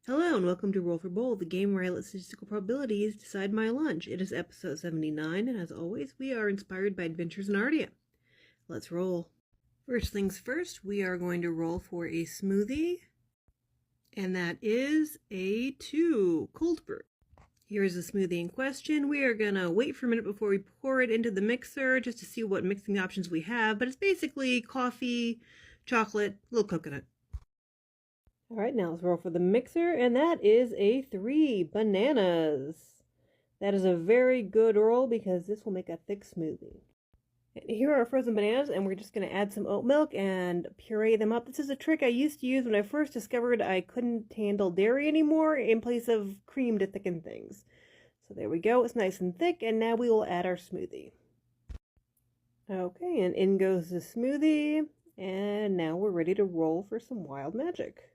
Hello and welcome to Roll for Bowl, the game where I let statistical probabilities decide my lunch. It is episode 79, and as always, we are inspired by Adventures in Ardia. Let's roll. First things first, we are going to roll for a smoothie, and that is a 2, cold brew. Here's the smoothie in question. We are going to wait for a minute before we pour it into the mixer just to see what mixing options we have, but it's basically coffee, chocolate, a little coconut. All right, now let's roll for the mixer, and that is a 3, bananas. That is a very good roll because this will make a thick smoothie. And here are our frozen bananas, and we're just going to add some oat milk and puree them up. This is a trick I used to use when I first discovered I couldn't handle dairy anymore in place of cream to thicken things. So there we go, it's nice and thick, and now we will add our smoothie. Okay, and in goes the smoothie, and now we're ready to roll for some wild magic.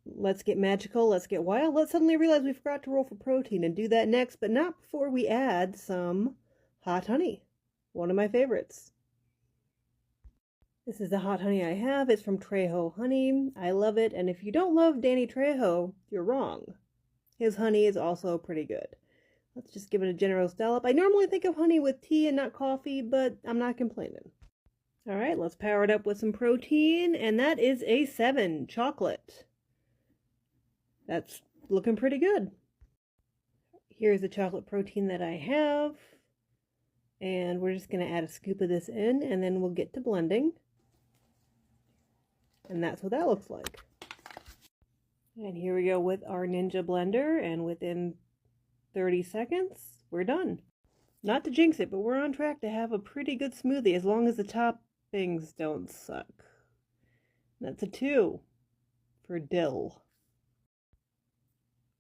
Let's get magical, let's get wild. Let's suddenly realize we forgot to roll for protein and do that next, but not before we add some hot honey. One of my favorites. This is the hot honey I have. It's from Trejo Honey. I love it, and if you don't love Danny Trejo, you're wrong. His honey is also pretty good. Let's just give it a generous dollop. I normally think of honey with tea and not coffee, but I'm not complaining. All right, let's power it up with some protein, and that is a 7, chocolate. That's looking pretty good. Here's the chocolate protein that I have, and we're just going to add a scoop of this in, and then we'll get to blending. And that's what that looks like. And here we go with our Ninja blender, and within 30 seconds, we're done. Not to jinx it, but we're on track to have a pretty good smoothie as long as the toppings don't suck. That's a 2 for dill.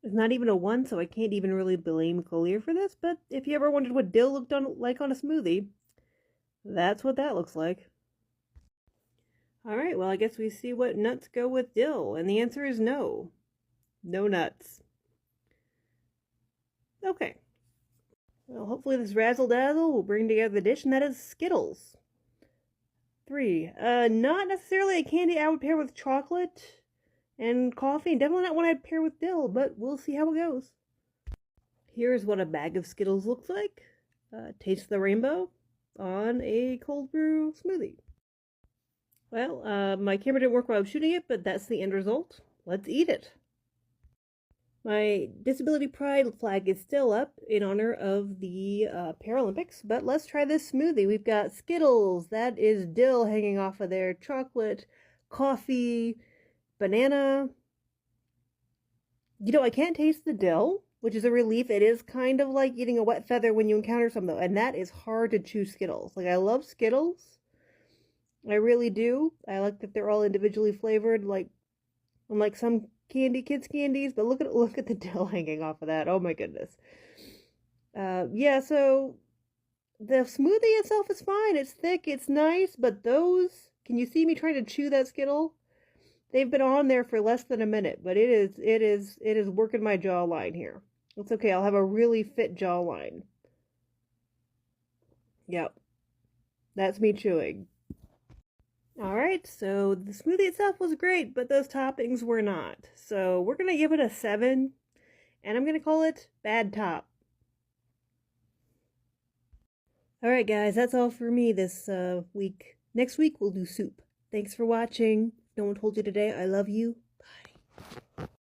It's not even a 1, so I can't even really blame Collier for this, but if you ever wondered what dill looked like on a smoothie, that's what that looks like. Alright, well I guess we see what nuts go with dill, and the answer is no. No nuts. Okay. Well, hopefully this razzle-dazzle will bring together the dish, and that is Skittles. 3. Not necessarily a candy I would pair with chocolate and coffee, and definitely not one I'd pair with dill, but we'll see how it goes. Here's what a bag of Skittles looks like. Taste the rainbow on a cold brew smoothie. Well, my camera didn't work while I was shooting it, but that's the end result. Let's eat it. My Disability Pride flag is still up in honor of the Paralympics, but let's try this smoothie. We've got Skittles, that is dill hanging off of there, chocolate, coffee, banana. You know, I can't taste the dill, which is a relief. It is kind of like eating a wet feather when you encounter some, though, and that is hard to chew Skittles. Like, I love Skittles. I really do. I like that they're all individually flavored, like, unlike some kids candies, but look at the dill hanging off of that. Oh my goodness. Yeah, so the smoothie itself is fine. It's thick, it's nice, but those, can you see me trying to chew that Skittle? They've been on there for less than a minute, but it is working my jawline here. It's okay, I'll have a really fit jawline. Yep. That's me chewing. Alright, so the smoothie itself was great, but those toppings were not. So we're going to give it a 7, and I'm going to call it Bad Top. Alright guys, that's all for me this week. Next week we'll do soup. Thanks for watching. No one told you today I love you.